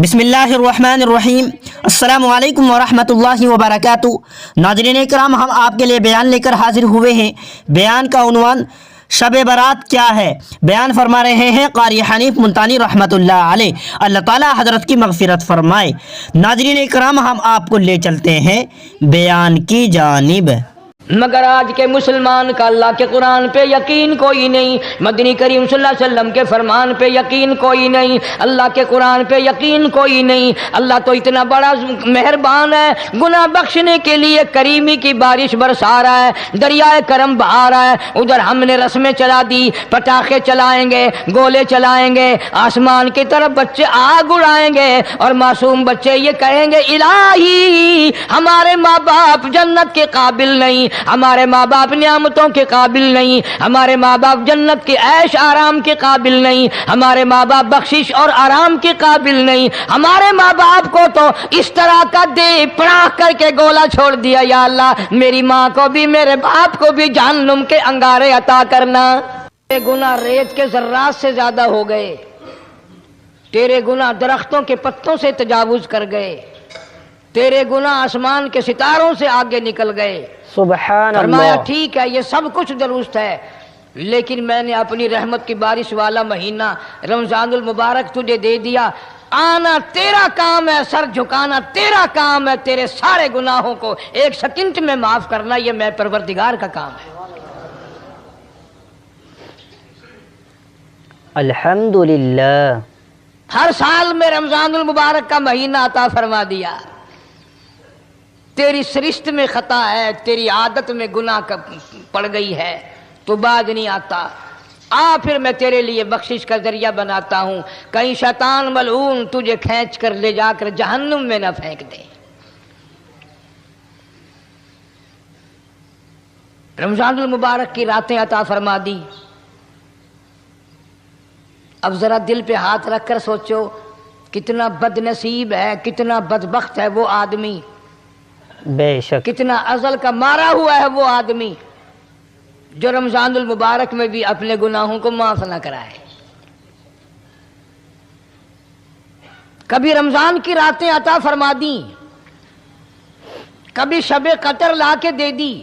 بسم اللہ الرحمن الرحیم۔ السلام علیکم ورحمۃ اللہ وبرکاتہ۔ ناظرین اکرام، ہم آپ کے لیے بیان لے کر حاضر ہوئے ہیں۔ بیان کا عنوان شب برات کیا ہے، بیان فرما رہے ہیں قاری حنیف ملتانی رحمۃ اللہ علیہ، اللہ تعالی حضرت کی مغفرت فرمائے۔ ناظرین اکرام، ہم آپ کو لے چلتے ہیں بیان کی جانب۔ مگر آج کے مسلمان کا اللہ کے قرآن پہ یقین کوئی نہیں، مدنی کریم صلی اللہ علیہ وسلم کے فرمان پہ یقین کوئی نہیں، اللہ کے قرآن پہ یقین کوئی نہیں۔ اللہ تو اتنا بڑا مہربان ہے، گناہ بخشنے کے لیے کریمی کی بارش برسا رہا ہے، دریائے کرم بہا رہا ہے۔ ادھر ہم نے رسمیں چلا دی، پٹاخے چلائیں گے، گولے چلائیں گے، آسمان کی طرف بچے آگ اڑائیں گے، اور معصوم بچے یہ کہیں گے الہی ہمارے ماں باپ جنت کے قابل نہیں، ہمارے ماں باپ نعمتوں کے قابل نہیں، ہمارے ماں باپ جنت کے عیش آرام کے قابل نہیں، ہمارے ماں باپ بخشش اور آرام کے قابل نہیں، ہمارے ماں باپ کو تو اس طرح کا دے پڑاخ کر کے گولا چھوڑ دیا، یا اللہ میری ماں کو بھی میرے باپ کو بھی جہنم کے انگارے عطا کرنا۔ تیرے گناہ ریت کے ذرات سے زیادہ ہو گئے، تیرے گناہ درختوں کے پتوں سے تجاوز کر گئے، تیرے گناہ آسمان کے ستاروں سے آگے نکل گئے۔ سبحان فرمایا اللہ۔ ٹھیک ہے، یہ سب کچھ درست ہے، لیکن میں نے اپنی رحمت کی بارش والا مہینہ رمضان المبارک تجھے دے دیا، آنا تیرا کام ہے، سر جھکانا تیرا کام ہے، تیرے سارے گناہوں کو ایک سیکنڈ میں معاف کرنا یہ میں پروردگار کا کام ہے۔ الحمدللہ۔ ہر سال میں رمضان المبارک کا مہینہ عطا فرما دیا، تیری سرشت میں خطا ہے، تیری عادت میں گناہ پڑ گئی ہے، تو باز نہیں آتا، آ پھر میں تیرے لیے بخشش کا ذریعہ بناتا ہوں، کہیں شیطان ملعون تجھے کھینچ کر لے جا کر جہنم میں نہ پھینک دے۔ رمضان المبارک کی راتیں عطا فرما دی، اب ذرا دل پہ ہاتھ رکھ کر سوچو کتنا بد نصیب ہے، کتنا بدبخت ہے وہ آدمی، بے شک کتنا ازل کا مارا ہوا ہے وہ آدمی جو رمضان المبارک میں بھی اپنے گناہوں کو معاف نہ کرائے۔ کبھی رمضان کی راتیں عطا فرما دیں، کبھی شب قدر لا کے دے دی،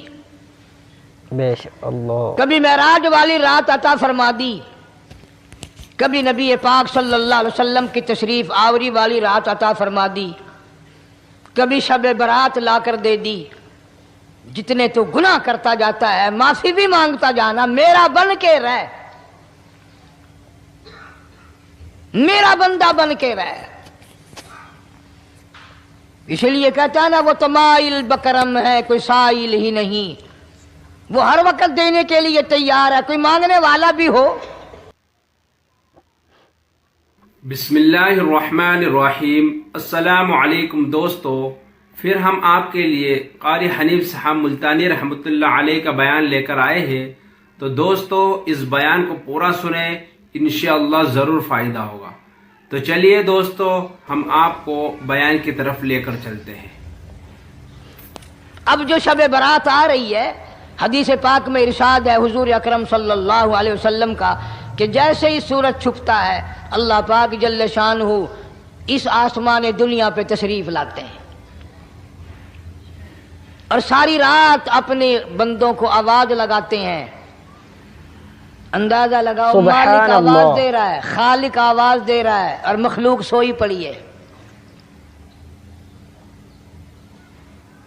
بے شک اللہ۔ کبھی معراج والی رات عطا فرما دی، کبھی نبی پاک صلی اللہ علیہ وسلم کی تشریف آوری والی رات عطا فرما دی، کبھی شب برات لا کر دے دی۔ جتنے تو گناہ کرتا جاتا ہے معافی بھی مانگتا جانا، میرا بن کے رہ، میرا بندہ بن کے رہ۔ اس لیے کہتا ہے نا وہ تمائل بکرم ہے کوئی سائل ہی نہیں، وہ ہر وقت دینے کے لیے تیار ہے، کوئی مانگنے والا بھی ہو۔ بسم اللہ الرحمن الرحیم۔ السلام علیکم دوستو، پھر ہم آپ کے لیے قاری حنیف صاحب ملتانی رحمۃ اللہ علیہ کا بیان لے کر آئے ہیں، تو دوستو اس بیان کو پورا سنیں، انشاءاللہ ضرور فائدہ ہوگا۔ تو چلیے دوستو ہم آپ کو بیان کی طرف لے کر چلتے ہیں۔ اب جو شب برات آ رہی ہے، حدیث پاک میں ارشاد ہے حضور اکرم صلی اللہ علیہ وسلم کا کہ جیسے ہی سورج چھپتا ہے اللہ پاک جل شانہ اس آسمان دنیا پہ تشریف لاتے ہیں، اور ساری رات اپنے بندوں کو آواز لگاتے ہیں۔ اندازہ لگاؤ، مالک آواز دے رہا ہے، خالق آواز دے رہا ہے، اور مخلوق سوئی پڑی ہے۔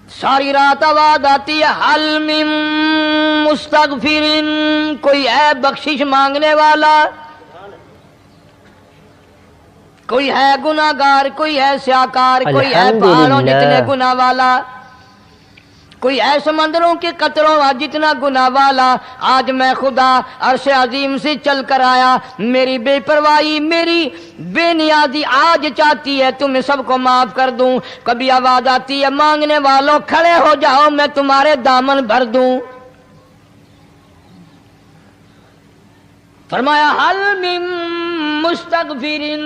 ساری رات آواز آتی ہے حل من مستغفر، کوئی ہے بخشش مانگنے والا، کوئی ہے گناہگار، کوئی ہے سیاکار، کوئی ہے پہاڑوں جتنے گناہ والا، کوئی ہے سمندروں کے قطروں جتنا گناہ والا۔ آج میں خدا عرش عظیم سے چل کر آیا، میری بے پرواہی، میری بے نیازی آج چاہتی ہے تمہیں سب کو معاف کر دوں۔ کبھی آواز آتی ہے مانگنے والوں کھڑے ہو جاؤ میں تمہارے دامن بھر دوں۔ فرمایا حل من مستغفرین،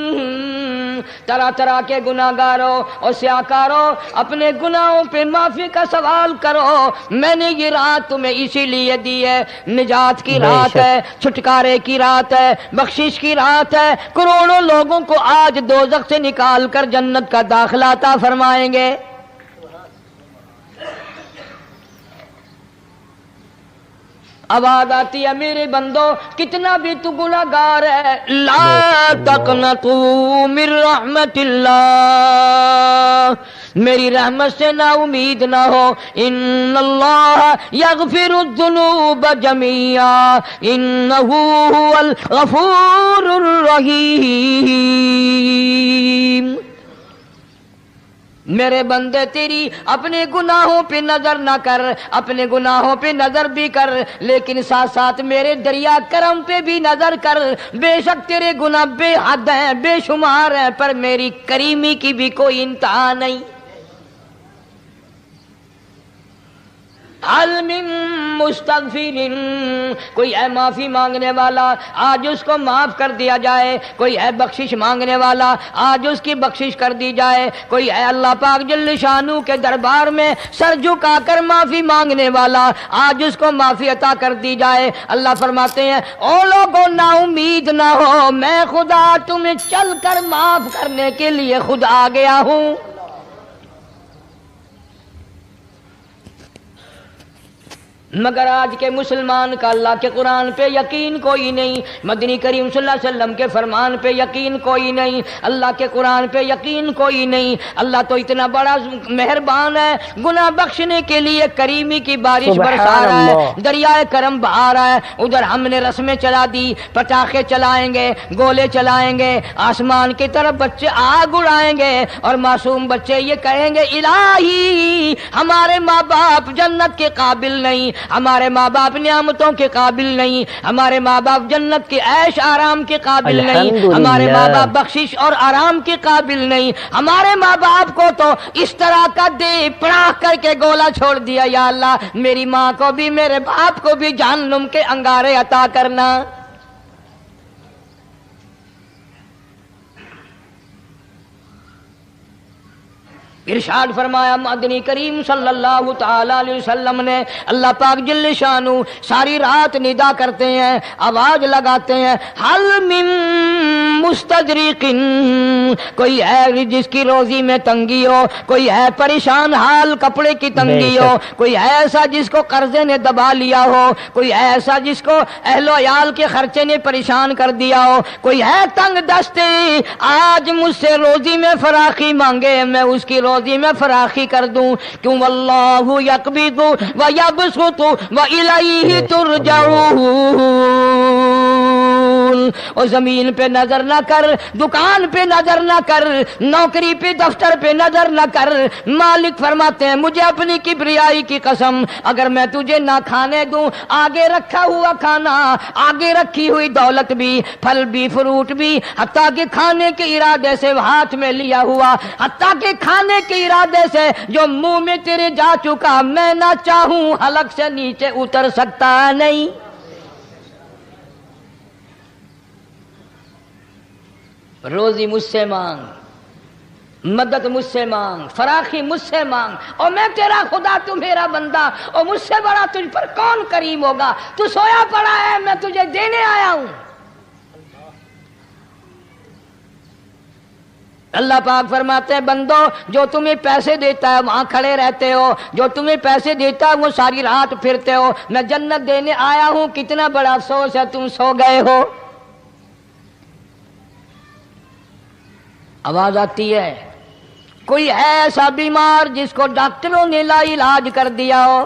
طرح طرح کے گناہگاروں اور سیاکاروں اپنے گناہوں پہ معافی کا سوال کرو۔ میں نے یہ رات تمہیں اسی لیے دی ہے، نجات کی رات ہے، چھٹکارے کی رات ہے، بخشش کی رات ہے۔ کروڑوں لوگوں کو آج دوزخ سے نکال کر جنت کا داخلہ عطا فرمائیں گے۔ آواز آتی ہے میرے بندو کتنا بھی تو گناہگار ہے، لا تقنطوا من رحمت اللہ، میری رحمت سے نا امید نہ ہو۔ ان اللہ یغفر الذنوب جميعا انہ هو الغفور الرحیم۔ میرے بندے تیری اپنے گناہوں پہ نظر نہ کر، اپنے گناہوں پہ نظر بھی کر، لیکن ساتھ ساتھ میرے دریا کرم پہ بھی نظر کر۔ بے شک تیرے گناہ بے حد ہیں، بے شمار ہیں، پر میری کریمی کی بھی کوئی انتہا نہیں۔ حل من مستغفرین، کوئی ہے معافی مانگنے والا، آج اس کو معاف کر دیا جائے۔ کوئی ہے بخشش مانگنے والا، آج اس کی بخشش کر دی جائے۔ کوئی ہے اللہ پاک جل شانہ کے دربار میں سر جھکا کر معافی مانگنے والا، آج اس کو معافی عطا کر دی جائے۔ اللہ فرماتے ہیں او لوگوں نا امید نہ ہو، میں خدا تمہیں چل کر معاف کرنے کے لیے خود آ گیا ہوں۔ مگر آج کے مسلمان کا اللہ کے قرآن پہ یقین کوئی نہیں، مدنی کریم صلی اللہ علیہ وسلم کے فرمان پہ یقین کوئی نہیں، اللہ کے قرآن پہ یقین کوئی نہیں۔ اللہ تو اتنا بڑا مہربان ہے، گناہ بخشنے کے لیے کریمی کی بارش برسا رہا ہے، دریائے کرم بہا رہا ہے۔ ادھر ہم نے رسمیں چلا دی، پٹاخے چلائیں گے، گولے چلائیں گے، آسمان کی طرف بچے آگ اڑائیں گے، اور معصوم بچے یہ کہیں گے الہی ہمارے ماں باپ جنت کے قابل نہیں، ہمارے ماں باپ نعمتوں کے قابل نہیں، ہمارے ماں باپ جنت کے عیش آرام کے قابل نہیں، ہمارے ماں باپ بخشش اور آرام کے قابل نہیں، ہمارے ماں باپ کو تو اس طرح کا دے پڑاخ کر کے گولا چھوڑ دیا۔ یا اللہ میری ماں کو بھی میرے باپ کو بھی جہنم کے انگارے عطا کرنا۔ ارشاد فرمایا مدنی کریم صلی اللہ تعالی علیہ وسلم نے، اللہ پاک جل شانہ ساری رات ندا کرتے ہیں، آواز لگاتے ہیں حل من مستدرک، کوئی ہے جس کی روزی میں تنگی ہو، کوئی ہے پریشان حال کپڑے کی تنگی ہو، کوئی ہے ایسا جس کو قرضے نے دبا لیا ہو، کوئی ہے ایسا جس کو اہل و عیال کے خرچے نے پریشان کر دیا ہو، کوئی ہے تنگ دستے آج مجھ سے روزی میں فراخی مانگے، میں اس کی روزی میں فراخی کر دوں۔ کیوں واللہ یقبض ویبسط والیہ ترجعون۔ اور زمین پہ نظر نہ کر، دکان پہ نظر نہ کر، نوکری پہ دفتر پہ نظر نہ کر۔ مالک فرماتے ہیں مجھے اپنی کبریائی کی قسم اگر میں تجھے نہ کھانے دوں، آگے رکھا ہوا کھانا، آگے رکھی ہوئی دولت بھی، پھل بھی، فروٹ بھی، حتیٰ کہ کھانے کے ارادے سے ہاتھ میں لیا ہوا، حتیٰ کہ کھانے کے ارادے سے جو منہ میں تیرے جا چکا، میں نہ چاہوں حلق سے نیچے اتر سکتا نہیں۔ روزی مجھ سے مانگ، مدد مجھ سے مانگ، فراخی مجھ سے مانگ، اور میں تیرا خدا تو میرا بندہ، اور مجھ سے بڑا تجھ پر کون کریم ہوگا؟ تو سویا پڑا ہے، میں تجھے دینے آیا ہوں۔ اللہ پاک فرماتے ہیں بندو جو تمہیں پیسے دیتا ہے وہاں کھڑے رہتے ہو، جو تمہیں پیسے دیتا ہے وہ ساری رات پھرتے ہو، میں جنت دینے آیا ہوں، کتنا بڑا افسوس ہے تم سو گئے ہو۔ آواز آتی ہے کوئی ہے ایسا بیمار جس کو ڈاکٹروں نے لا علاج کر دیا ہو،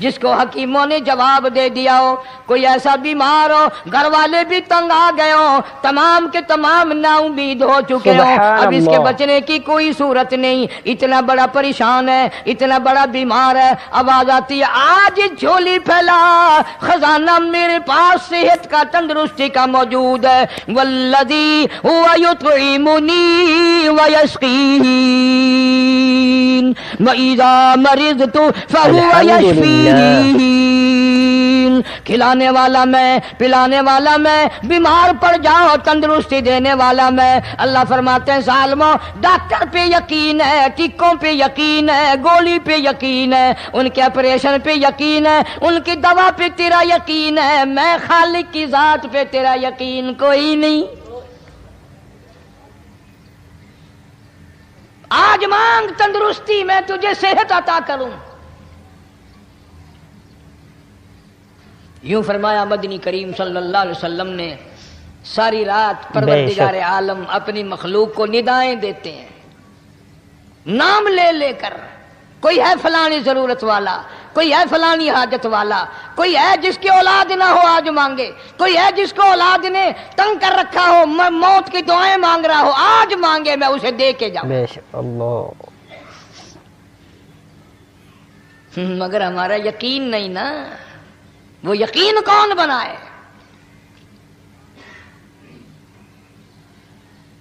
جس کو حکیموں نے جواب دے دیا ہو، کوئی ایسا بیمار ہو گھر والے بھی تنگ آ گئے ہو، تمام کے تمام نا امید ہو چکے ہو، اب اس کے بچنے کی کوئی صورت نہیں، اتنا بڑا پریشان ہے، اتنا بڑا بیمار ہے۔ آواز آتی ہے آج جھولی پھیلا، خزانہ میرے پاس صحت کا، تندرستی کا موجود ہے۔ والذی هو یطعمنی ویسقین وَإِذَا مَرِضْتُ فَهُوَ يَشْفِينِ۔ کھلانے والا میں، پلانے والا میں، بیمار پڑ جاؤ تندرستی دینے والا میں۔ اللہ فرماتے ہیں ظالموں، ڈاکٹر پہ یقین ہے، ٹیکوں پہ یقین ہے، گولی پہ یقین ہے، ان کے آپریشن پہ یقین ہے، ان کی دوا پہ تیرا یقین ہے، میں خالق کی ذات پہ تیرا یقین کوئی نہیں۔ آج مانگ تندرستی، میں تجھے صحت عطا کروں۔ یوں فرمایا مدنی کریم صلی اللہ علیہ وسلم نے۔ ساری رات پروردگار عالم اپنی مخلوق کو ندائیں دیتے ہیں، نام لے لے کر۔ کوئی ہے فلانی ضرورت والا، کوئی ہے فلانی حاجت والا، کوئی ہے جس کی اولاد نہ ہو آج مانگے، کوئی ہے جس کو اولاد نے تنگ کر رکھا ہو، موت کی دعائیں مانگ رہا ہو، آج مانگے میں اسے دے کے جاؤں۔ مگر ہمارا یقین نہیں نا، وہ یقین کون بنائے؟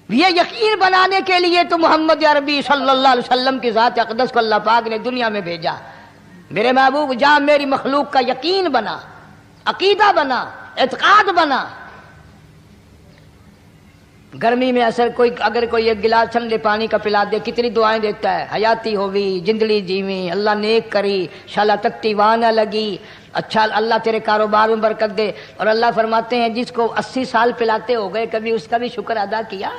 یہ یقین بنانے کے لیے تو محمد عربی صلی اللہ علیہ وسلم کی ذات اقدس کو اللہ پاک نے دنیا میں بھیجا۔ میرے محبوب جا میری مخلوق کا یقین بنا، عقیدہ بنا، اعتقاد بنا۔ گرمی میں اگر کوئی ایک گلاس ٹھنڈے پانی کا پلا دے، کتنی دعائیں دیتا ہے، حیاتی ہوئی، جندلی جیویں، اللہ نیک کری، شالا تکتی وانہ لگی، اچھا اللہ تیرے کاروبار میں برکت دے۔ اور اللہ فرماتے ہیں جس کو 80 سال پلاتے ہو گئے، کبھی اس کا بھی شکر ادا کیا؟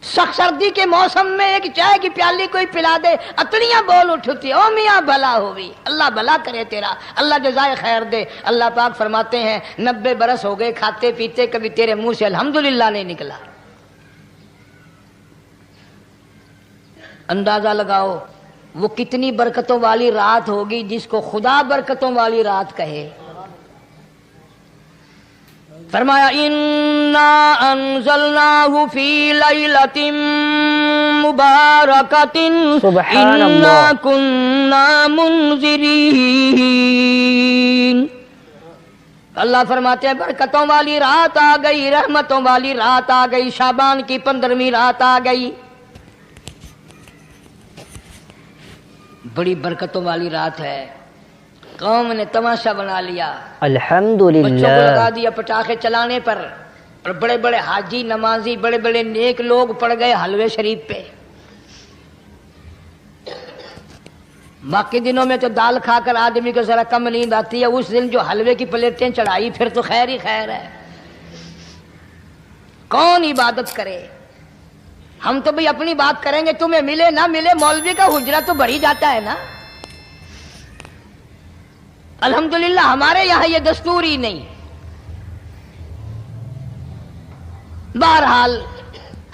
سخت سردی کے موسم میں ایک چائے کی پیالی کوئی پلا دے، اتنیاں بول اٹھتی، او میاں بھلا ہوئی، اللہ بھلا کرے تیرا، اللہ جزائے خیر دے۔ اللہ پاک فرماتے ہیں 90 برس ہو گئے کھاتے پیتے، کبھی تیرے منہ سے الحمدللہ نہیں نکلا۔ اندازہ لگاؤ وہ کتنی برکتوں والی رات ہوگی جس کو خدا برکتوں والی رات کہے۔ فرمایا انا انزلناہ فی لیلۃ مبارکۃ انا کنا منذرین۔ اللہ فرماتے ہیں برکتوں والی رات آ گئی، رحمتوں والی رات آ گئی، شعبان کی 15ویں رات آ گئی، بڑی برکتوں والی رات ہے۔ قوم نے تماشا بنا لیا، الحمدللہ، بچوں کو لگا دیا پٹاخے چلانے پر، اور بڑے بڑے حاجی نمازی بڑے بڑے نیک لوگ پڑ گئے حلوے شریف پہ۔ باقی دنوں میں تو دال کھا کر آدمی کو ذرا کم نیند آتی ہے، اس دن جو حلوے کی پلیٹیں چڑھائی پھر تو خیر ہی خیر ہے۔ کون عبادت کرے؟ ہم تو بھئی اپنی بات کریں گے، تمہیں ملے نہ ملے مولوی کا حجرہ تو بھر ہی جاتا ہے نا۔ الحمدللہ ہمارے یہاں یہ دستور ہی نہیں۔ بہرحال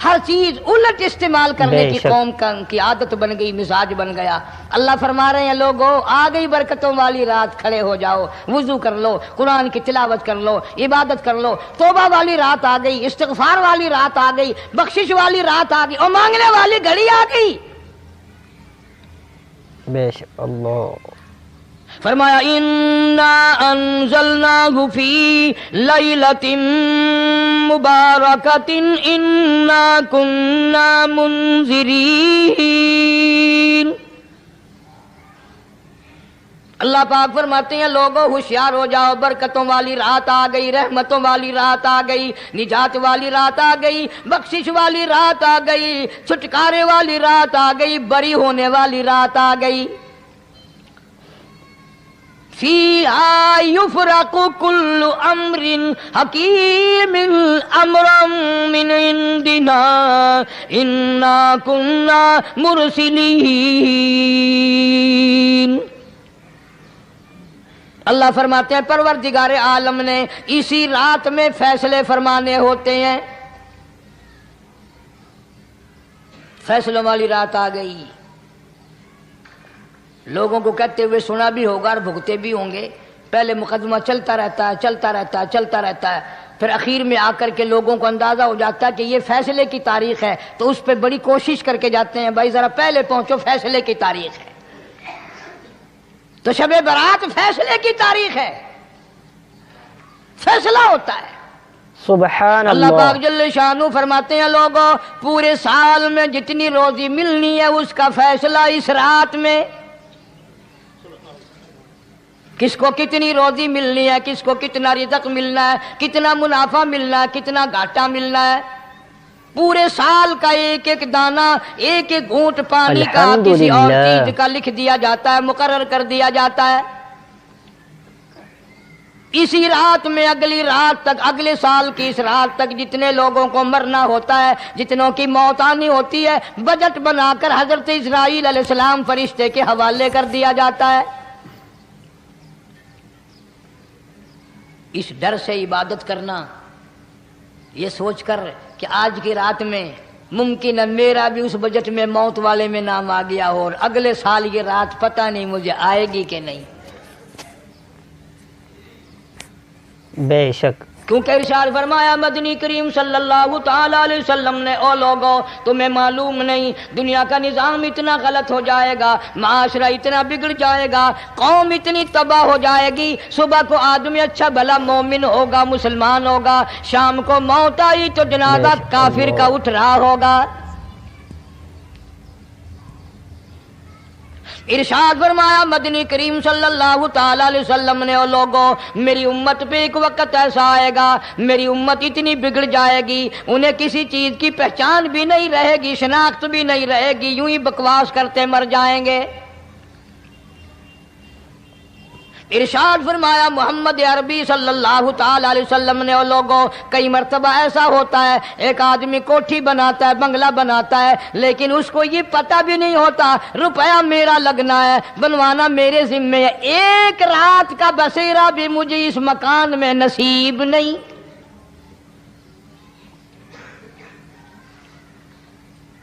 ہر چیز الٹ استعمال کرنے کی قوم کی عادت بن گئی، مزاج بن گیا۔ اللہ فرما رہے ہیں لوگوں آ گئی برکتوں والی رات، کھڑے ہو جاؤ، وضو کر لو، قرآن کی تلاوت کر لو، عبادت کر لو، توبہ والی رات آ گئی، استغفار والی رات آ گئی، بخشش والی رات آ گئی، اور مانگنے والی گھڑی آ گئی۔ بے شک اللہ فرمایا انا انزلناہ فی لیلۃ مبارکۃ انا کنا منذرین۔ اللہ پاک فرماتے ہیں لوگوں ہوشیار ہو جاؤ، برکتوں والی رات آ گئی، رحمتوں والی رات آ گئی، نجات والی رات آ گئی، بخشش والی رات آ گئی، چھٹکارے والی رات آ گئی، بری ہونے والی رات آ گئی۔ فیہا یفرق کل امر حکیم امرا من عندنا انا کنا مرسلین۔ اللہ فرماتے ہیں پروردگار عالم نے اسی رات میں فیصلے فرمانے ہوتے ہیں۔ فیصلوں والی رات آ گئی، لوگوں کو کہتے ہوئے سنا بھی ہوگا اور بھگتے بھی ہوں گے۔ پہلے مقدمہ چلتا رہتا ہے، چلتا رہتا ہے، چلتا رہتا ہے، پھر اخیر میں آ کر کے لوگوں کو اندازہ ہو جاتا ہے کہ یہ فیصلے کی تاریخ ہے، تو اس پہ بڑی کوشش کر کے جاتے ہیں بھائی ذرا پہلے پہنچو، فیصلے کی تاریخ ہے۔ تو شب برات فیصلے کی تاریخ ہے، فیصلہ ہوتا ہے۔ سبحان اللہ اللہ. پاک جل شانہ فرماتے ہیں لوگوں پورے سال میں جتنی روزی ملنی ہے اس کا فیصلہ اس رات میں. کس کو کتنی روزی ملنی ہے، کس کو کتنا رزق ملنا ہے، کتنا منافع ملنا ہے، کتنا گھاٹا ملنا ہے، پورے سال کا ایک ایک دانہ، ایک ایک گھونٹ پانی کا کسی اور الحمدللہ. چیز کا لکھ دیا جاتا ہے، مقرر کر دیا جاتا ہے. اسی رات میں اگلی رات تک، اگلے سال کی اس رات تک جتنے لوگوں کو مرنا ہوتا ہے، جتنوں کی موت آنی ہوتی ہے، بجٹ بنا کر حضرت اسرائیل علیہ السلام فرشتے کے حوالے کر دیا جاتا ہے. اس ڈر سے عبادت کرنا، یہ سوچ کر کہ آج کی رات میں ممکن ہے میرا بھی اس بجٹ میں موت والے میں نام آ گیا ہو، اور اگلے سال یہ رات پتہ نہیں مجھے آئے گی کہ نہیں. بے شک. کیونکہ ارشاد فرمایا مدنی کریم صلی اللہ تعالی علیہ وسلم نے، او لوگوں تمہیں معلوم نہیں دنیا کا نظام اتنا غلط ہو جائے گا، معاشرہ اتنا بگڑ جائے گا، قوم اتنی تباہ ہو جائے گی. صبح کو آدمی اچھا بھلا مومن ہوگا، مسلمان ہوگا، شام کو موت آئی تو جنازہ کافر کا اٹھ رہا ہوگا. ارشاد فرمایا مدنی کریم صلی اللہ تعالی علیہ وسلم نے، او لوگوں میری امت پہ ایک وقت ایسا آئے گا، میری امت اتنی بگڑ جائے گی، انہیں کسی چیز کی پہچان بھی نہیں رہے گی، شناخت بھی نہیں رہے گی، یوں ہی بکواس کرتے مر جائیں گے. ارشاد فرمایا محمد عربی صلی اللہ تعالی علیہ وسلم نے، اور لوگوں کئی مرتبہ ایسا ہوتا ہے ایک آدمی کوٹھی بناتا ہے، بنگلہ بناتا ہے، لیکن اس کو یہ پتہ بھی نہیں ہوتا روپیہ میرا لگنا ہے، بنوانا میرے ذمے ہے، ایک رات کا بسیرا بھی مجھے اس مکان میں نصیب نہیں.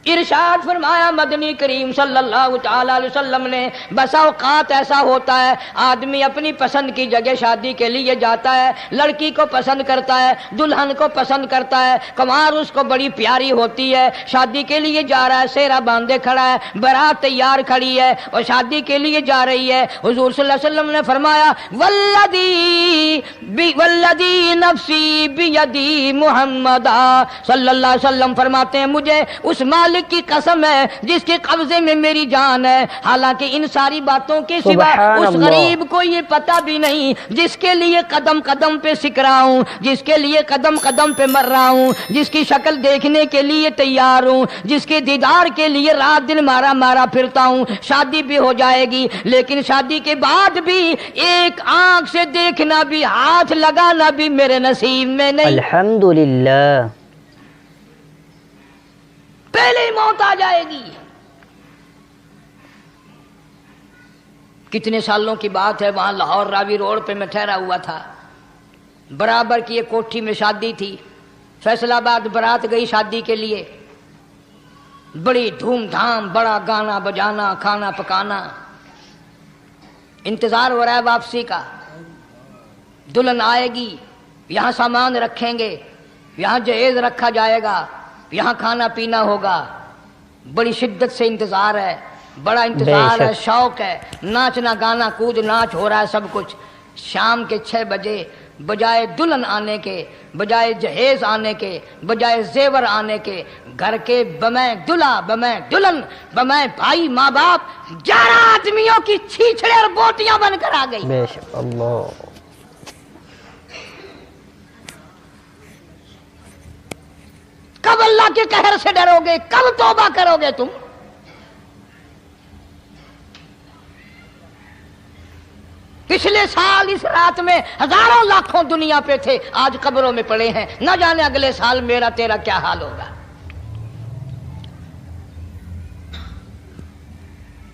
ارشاد فرمایا مدنی کریم صلی اللہ تعالی علیہ وسلم نے، بسا اوقات ایسا ہوتا ہے آدمی اپنی پسند کی جگہ شادی کے لیے جاتا ہے، لڑکی کو پسند کرتا ہے، دلہن کو پسند کرتا ہے، کمار اس کو بڑی پیاری ہوتی ہے، شادی کے لیے جا رہا ہے، سہرا باندھے کھڑا ہے، بارات تیار کھڑی ہے اور شادی کے لیے جا رہی ہے. حضور صلی اللہ علیہ وسلم نے فرمایا والذی نفسی بیدی محمد صلی اللہ علیہ وسلم فرماتے ہیں مجھے اس مالک کی قسم ہے جس کے قبضے میں میری جان ہے. حالانکہ ان ساری باتوں کے سوا سبحان اس اللہ. غریب کو یہ پتہ بھی نہیں جس کے لیے قدم قدم پہ سکھ رہا ہوں، جس کے لیے قدم قدم پہ مر رہا ہوں، جس کی شکل دیکھنے کے لیے تیار ہوں، جس کے دیدار کے لیے رات دن مارا مارا پھرتا ہوں. شادی بھی ہو جائے گی لیکن شادی کے بعد بھی ایک آنکھ سے دیکھنا بھی، ہاتھ لگانا بھی میرے نصیب میں نہیں. الحمدللہ. پہلے ہی موت آ جائے گی. کتنے سالوں کی بات ہے، وہاں لاہور راوی روڈ پہ میں ٹھہرا ہوا تھا، برابر کی ایک کوٹھی میں شادی تھی، فیصل آباد برات گئی شادی کے لیے، بڑی دھوم دھام، بڑا گانا بجانا، کھانا پکانا، انتظار ہو رہا ہے واپسی کا. دلہن آئے گی، یہاں سامان رکھیں گے، یہاں جہیز رکھا جائے گا، یہاں کھانا پینا ہوگا. بڑی شدت سے انتظار ہے، بڑا انتظار ہے، شوق ہے، ناچنا گانا کود ناچ ہو رہا ہے سب کچھ. شام کے 6 بجے بجائے دلہن آنے کے، بجائے جہیز آنے کے، بجائے زیور آنے کے، گھر کے بمیں دلہا، بمیں دلہن، بمیں بھائی ماں باپ 11 آدمیوں کی چھیچڑے اور بوٹیاں بن کر آ گئی. بے شک. اللہ. کب اللہ کے قہر سے ڈرو گے؟ کب توبہ کرو گے تم؟ پچھلے سال اس رات میں ہزاروں لاکھوں دنیا پہ تھے، آج قبروں میں پڑے ہیں، نہ جانے اگلے سال میرا تیرا کیا حال ہوگا.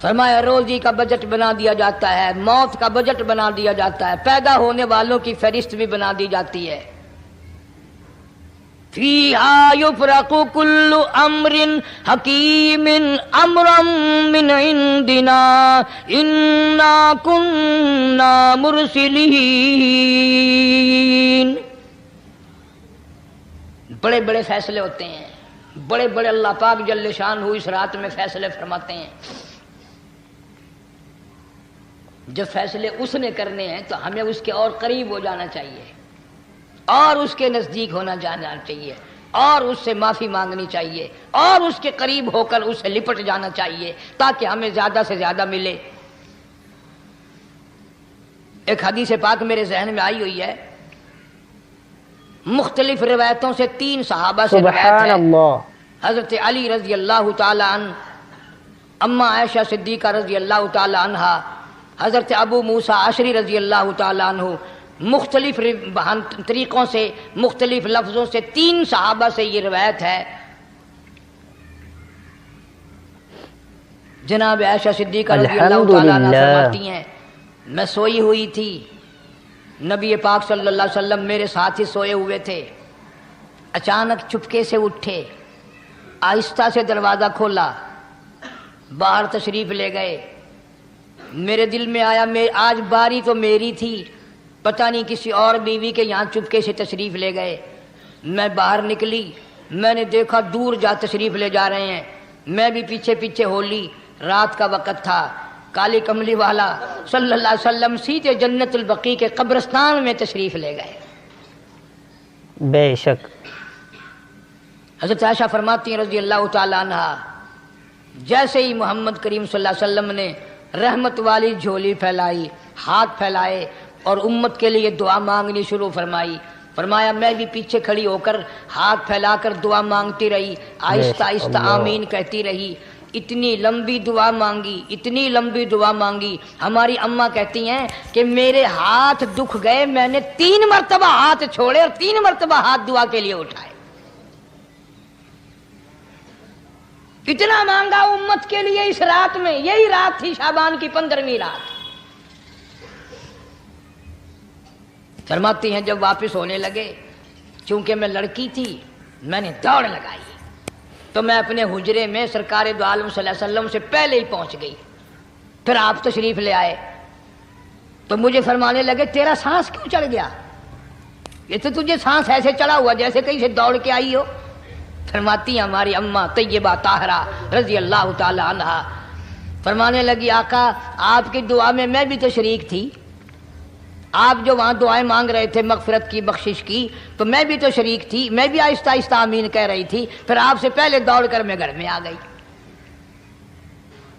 فرمایا روزی کا بجٹ بنا دیا جاتا ہے، موت کا بجٹ بنا دیا جاتا ہے، پیدا ہونے والوں کی فہرست بھی بنا دی جاتی ہے. فیہا یفرق کل امر حکیم امرا من عندنا انا کننا مرسلین. بڑے بڑے فیصلے ہوتے ہیں، بڑے بڑے اللہ پاک جل شانہ اس رات میں فیصلے فرماتے ہیں. جب فیصلے اس نے کرنے ہیں تو ہمیں اس کے اور قریب ہو جانا چاہیے. اور اس کے نزدیک ہونا جانا چاہیے اور اس سے معافی مانگنی چاہیے اور اس کے قریب ہو کر اس سے لپٹ جانا چاہیے تاکہ ہمیں زیادہ سے زیادہ ملے۔ ایک حدیث پاک میرے ذہن میں آئی ہوئی ہے، مختلف روایتوں سے 3 صحابہ سے روایت سبحان ہے، اللہ۔ حضرت علی رضی اللہ تعالی عنہ، اما عائشہ صدیقہ رضی اللہ تعالی عنہا، حضرت ابو موسیٰ اشعری رضی اللہ تعالی عنہ، مختلف طریقوں سے مختلف لفظوں سے 3 صحابہ سے یہ روایت ہے۔ جناب عائشہ صدیقہ رضی اللہ تعالی عنہ فرماتی ہیں میں سوئی ہوئی تھی، نبی پاک صلی اللہ علیہ وسلم میرے ساتھ ہی سوئے ہوئے تھے، اچانک چپکے سے اٹھے، آہستہ سے دروازہ کھولا، باہر تشریف لے گئے۔ میرے دل میں آیا آج باری تو میری تھی، پتہ نہیں کسی اور بیوی کے یہاں چپکے سے تشریف لے گئے۔ میں باہر نکلی، میں نے دیکھا دور جا تشریف لے جا رہے ہیں، میں بھی پیچھے پیچھے ہو لی۔ رات کا وقت تھا، کالی کملی والا صلی اللہ علیہ وسلم سیدھے جنت البقیع کے قبرستان میں تشریف لے گئے۔ بے شک۔ حضرت عائشہ فرماتی ہیں رضی اللہ تعالی عنہ، جیسے ہی محمد کریم صلی اللہ علیہ وسلم نے رحمت والی جھولی پھیلائی، ہاتھ پھیلائے اور امت کے لیے دعا مانگنی شروع فرمائی، فرمایا میں بھی پیچھے کھڑی ہو کر ہاتھ پھیلا کر دعا مانگتی رہی، آہستہ آہستہ آمین کہتی رہی۔ اتنی لمبی دعا مانگی، اتنی لمبی دعا مانگی، ہماری اماں کہتی ہیں کہ میرے ہاتھ دکھ گئے، میں نے 3 مرتبہ ہاتھ چھوڑے اور 3 مرتبہ ہاتھ دعا کے لیے اٹھائے۔ کتنا مانگا امت کے لیے اس رات میں، یہی رات تھی شعبان کی 15ویں رات۔ فرماتی ہیں جب واپس ہونے لگے، چونکہ میں لڑکی تھی میں نے دوڑ لگائی تو میں اپنے حجرے میں سرکار دو عالم صلی اللہ علیہ وسلم سے پہلے ہی پہنچ گئی۔ پھر آپ تشریف لے آئے تو مجھے فرمانے لگے تیرا سانس کیوں چڑھ گیا؟ یہ تو تجھے سانس ایسے چڑھا ہوا جیسے کہیں سے دوڑ کے آئی ہو۔ فرماتی ہیں ہماری اماں طیبہ طاہرہ رضی اللہ تعالی عنہا، فرمانے لگی آقا آپ کی دعا میں بھی تو شریک تھی، آپ جو وہاں دعائیں مانگ رہے تھے مغفرت کی بخشش کی تو میں بھی تو شریک تھی، میں بھی آہستہ آہستہ آمین کہہ رہی تھی، پھر آپ سے پہلے دوڑ کر میں گھر میں آ گئی۔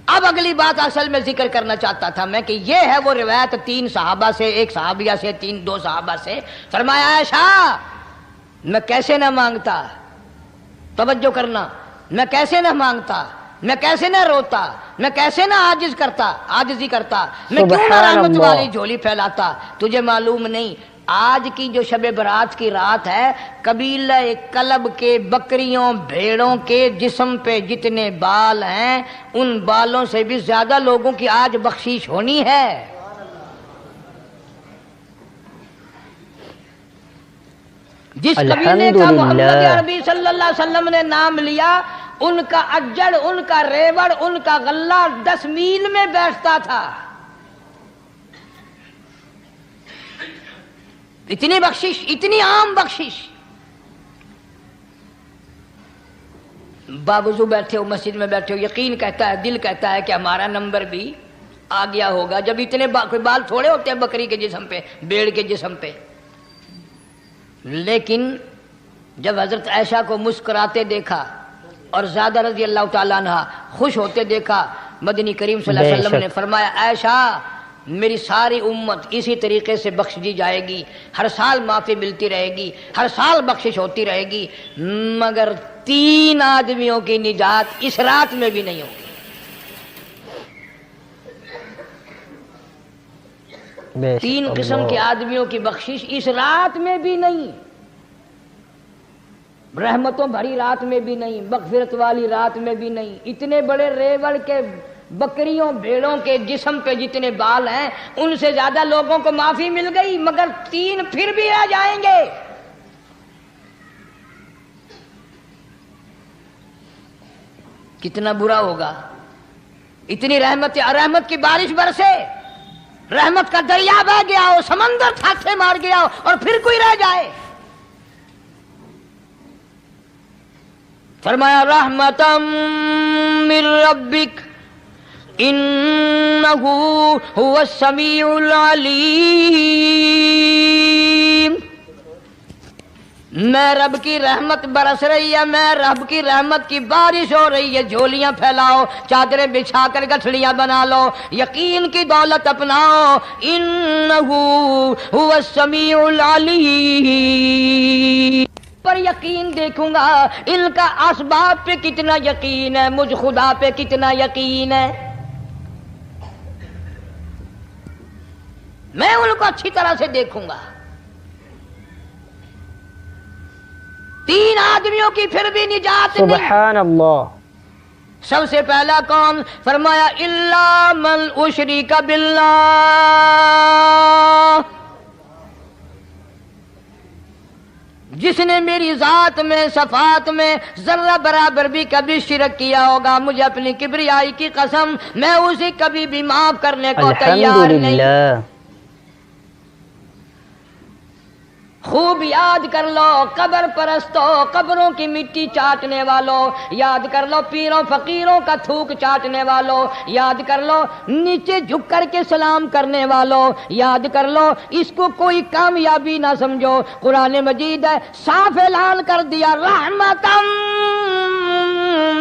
اب اگلی بات اصل میں ذکر کرنا چاہتا تھا میں کہ یہ ہے وہ روایت 3 صحابہ سے، 1 صحابیہ سے، 2 صحابہ سے۔ فرمایا عائشہ میں کیسے نہ مانگتا، توجہ کرنا، میں کیسے نہ مانگتا، میں کیسے نہ روتا، میں کیسے نہ عاجزی کرتا، میں کیوں نہ رحمت والی جھولی پھیلاتا۔ تجھے معلوم نہیں آج کی جو شب برات کی رات ہے، قبیلہ کلب کے بکریوں بھیڑوں کے جسم پہ جتنے بال ہیں ان بالوں سے بھی زیادہ لوگوں کی آج بخشش ہونی ہے۔ جس قبیلے کا محمد عربی صلی اللہ علیہ وسلم نے نام لیا ان کا اجڑ، ان کا ریوڑ، ان کا غلہ 10 میل میں بیٹھتا تھا۔ اتنی بخشش، اتنی عام بخشش۔ باوضو بیٹھے ہو، مسجد میں بیٹھے ہو، یقین کہتا ہے، دل کہتا ہے کہ ہمارا نمبر بھی آ گیا ہوگا، جب اتنے کوئی بال تھوڑے ہوتے ہیں بکری کے جسم پہ، بھیڑ کے جسم پہ۔ لیکن جب حضرت عائشہ کو مسکراتے دیکھا اور زیادہ رضی اللہ تعالیٰ عنہ خوش ہوتے دیکھا، مدنی کریم صلی اللہ علیہ وسلم نے فرمایا عائشہ میری ساری امت اسی طریقے سے بخش دی جائے گی، ہر سال معافی ملتی رہے گی، ہر سال بخشش ہوتی رہے گی، مگر 3 آدمیوں کی نجات اس رات میں بھی نہیں ہوگی۔ 3 قسم کے آدمیوں کی بخشش اس رات میں بھی نہیں، رحمتوں بھری رات میں بھی نہیں، مغفرت والی رات میں بھی نہیں۔ اتنے بڑے ریوڑ کے بکریوں بھیڑوں کے جسم پہ جتنے بال ہیں ان سے زیادہ لوگوں کو معافی مل گئی، مگر 3 پھر بھی آ جائیں گے۔ کتنا برا ہوگا، اتنی رحمت کی بارش برسے، رحمت کا دریا بہ گیا ہو، سمندر تھاٹے مار گیا ہو اور پھر کوئی رہ جائے۔ فرمایا رحمتم من ربک انہ هو السمیع العلیم۔ میں رب کی رحمت برس رہی ہے، میں رب کی رحمت کی بارش ہو رہی ہے، جھولیاں پھیلاؤ، چادریں بچھا کر گٹھڑیاں بنا لو، یقین کی دولت اپناؤ، انہو هو السمیع العلیم۔ پر یقین دیکھوں گا ان کا اسباب پہ کتنا یقین ہے، مجھ خدا پہ کتنا یقین ہے، میں ان کو اچھی طرح سے دیکھوں گا۔ 3 آدمیوں کی پھر بھی نجات نہیں۔ سبحان اللہ۔ سب سے پہلا کون؟ فرمایا الا من اشرک باللہ، جس نے میری ذات میں صفات میں ذرہ برابر بھی کبھی شرک کیا ہوگا، مجھے اپنی کبریائی کی قسم میں اسے کبھی بھی معاف کرنے کو تیار نہیں۔ الحمدللہ۔ خوب یاد کر لو قبر پرستو، قبروں کی مٹی چاٹنے والوں، یاد کر لو پیروں فقیروں کا تھوک چاٹنے والوں، یاد کر لو نیچے جھک کر کے سلام کرنے والوں، یاد کر لو اس کو کوئی کامیابی نہ سمجھو۔ قرآن مجید ہے صاف اعلان کر دیا رحمتم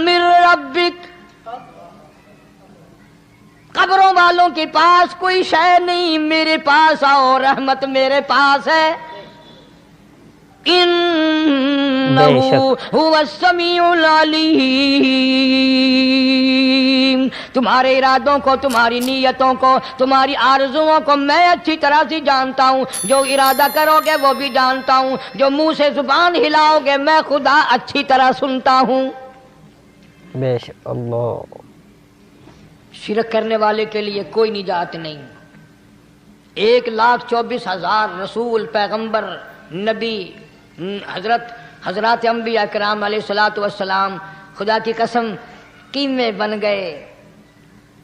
من ربک، قبروں والوں کے پاس کوئی شے نہیں، میرے پاس آؤ، رحمت میرے پاس ہے۔ انہو هو السمیع العلیم، تمہارے ارادوں کو، تمہاری نیتوں کو، تمہاری آرزوؤں کو میں اچھی طرح سے جانتا ہوں، جو ارادہ کرو گے وہ بھی جانتا ہوں، جو منہ سے زبان ہلاؤ گے میں خدا اچھی طرح سنتا ہوں۔ بے شک اللہ۔ شرک کرنے والے کے لیے کوئی نجات نہیں۔ 1,24,000 رسول، پیغمبر، نبی، حضرات انبیاء کرام علیہ الصلوۃ والسلام خدا کی قسم قیمے بن گئے۔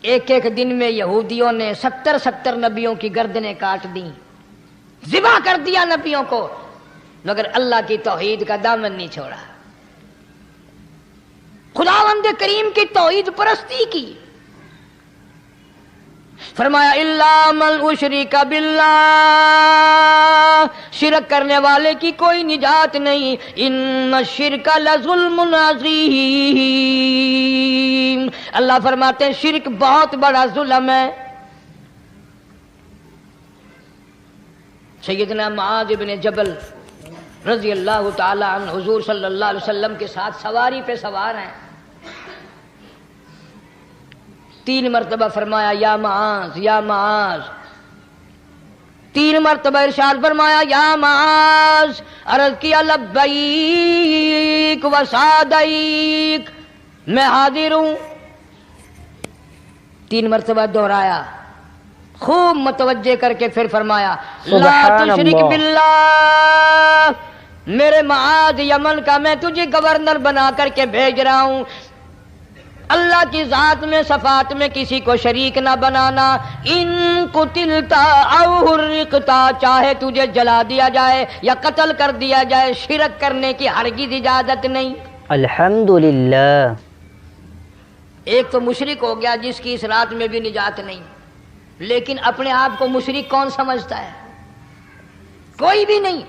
ایک دن میں یہودیوں نے 70 نبیوں کی گردنیں کاٹ دیں، ذبح کر دیا نبیوں کو، مگر اللہ کی توحید کا دامن نہیں چھوڑا، خداوند کریم کی توحید پرستی کی۔ فرمایا الا من اشرک باللہ، شرک کرنے والے کی کوئی نجات نہیں، ان الشرک لظلم عظیم، اللہ فرماتے ہیں شرک بہت بڑا ظلم ہے۔ سیدنا معاذ بن جبل رضی اللہ تعالی عنہ حضور صلی اللہ علیہ وسلم کے ساتھ سواری پہ سوار ہیں، 3 مرتبہ فرمایا یا معاذ یا معاذ، 3 مرتبہ ارشاد فرمایا یا معاذ، عرض کیا لبیک و سعدیک، میں حاضر ہوں، 3 مرتبہ دہرایا، خوب متوجہ کر کے پھر فرمایا لا تشرک باللہ، میرے معاذ یمن کا میں تجھے گورنر بنا کر کے بھیج رہا ہوں، اللہ کی ذات میں صفات میں کسی کو شریک نہ بنانا، ان قتلتا او حرقتا، چاہے تجھے جلا دیا جائے یا قتل کر دیا جائے، شرک کرنے کی ہرگز اجازت نہیں۔ الحمدللہ۔ ایک تو مشرک ہو گیا جس کی اس رات میں بھی نجات نہیں، لیکن اپنے آپ کو مشرک کون سمجھتا ہے؟ کوئی بھی نہیں۔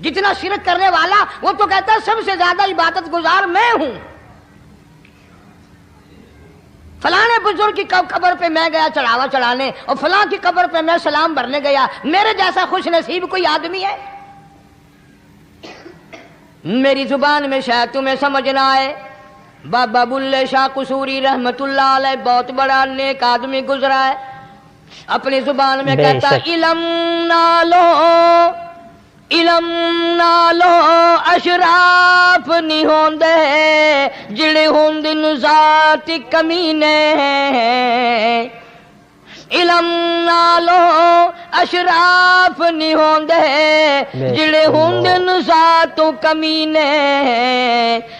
جتنا شرک کرنے والا وہ تو کہتا ہے سب سے زیادہ عبادت گزار میں ہوں، فلاں بزرگ کی قبر پہ میں گیا چڑھاوا چڑھانے، اور فلاں کی قبر پہ میں سلام بھرنے گیا، میرے جیسا خوش نصیب کوئی آدمی ہے؟ میری زبان میں شاید تمہیں سمجھ نہ آئے، بابا بلے شاہ قصوری رحمت اللہ علیہ بہت بڑا نیک آدمی گزرا ہے، اپنی زبان میں کہتا علم نالو اشراف نہیں ہوندے جڑے ہوندن ذات کمینے، علم نالو اشراف نہیں ہوندے جڑے ہوندن ذات کمینے،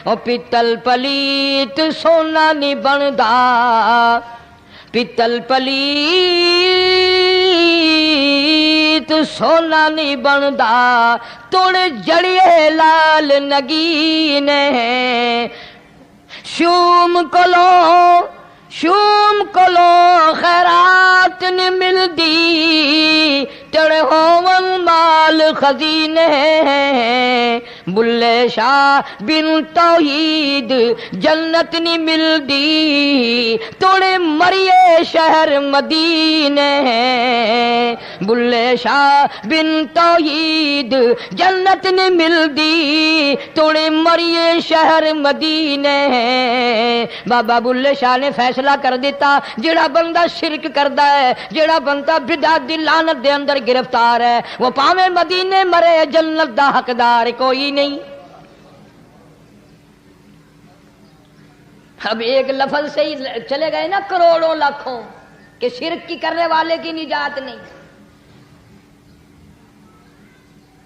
او پتل پلیت سونا نہیں بندا، پتل پلیت سونا نہیں بندا، توڑ جڑیے لال نگینے، شوم کلو خیرات نہیں ملدی، تڑ ہون مال خزینے، بلے شاہ بن توحید جنت نہیں ملدی توڑے مریے شہر مدینے بلے شاہ بن توحید جنت نہیں ملدی توڑے مریے شہر مدینے بابا بلے شاہ نے فیصلہ کر دیتا جڑا بندہ شرک کردا ہے جڑا بندہ بدعت دی لعنت دے اندر گرفتار ہے وہ پاویں مدینے مرے جنت دا حقدار کوئی نہیں. اب ایک لفظ سے ہی چلے گئے نا کروڑوں لاکھوں کہ شرک کی کرنے والے کی نجات نہیں.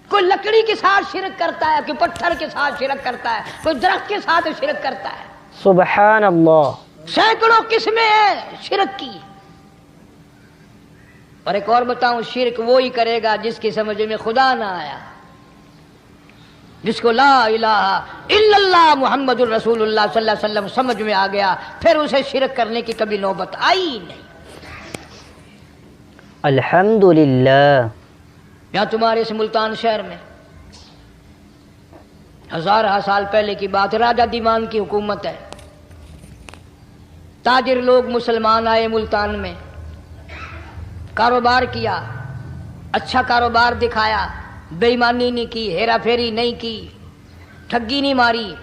کوئی لکڑی کے ساتھ شرک کرتا ہے کوئی پتھر کے ساتھ شرک کرتا ہے کوئی درخت کے ساتھ شرک کرتا ہے. سبحان اللہ. سینکڑوں قسمیں ہیں شرک کی. اور ایک اور بتاؤں شرک وہی کرے گا جس کی سمجھ میں خدا نہ آیا جس کو لا الہ الا اللہ محمد الرسول اللہ صلی اللہ علیہ وسلم سمجھ میں آ گیا پھر اسے شرک کرنے کی کبھی نوبت آئی نہیں. الحمدللہ. یہاں تمہارے اس ملتان شہر میں ہزارہ سال پہلے کی بات راجہ دیوان کی حکومت ہے. تاجر لوگ مسلمان آئے ملتان میں کاروبار کیا اچھا کاروبار دکھایا بے ایمانی نہیں کی ہیرا پھیری نہیں کی ٹھگی نہیں ماری.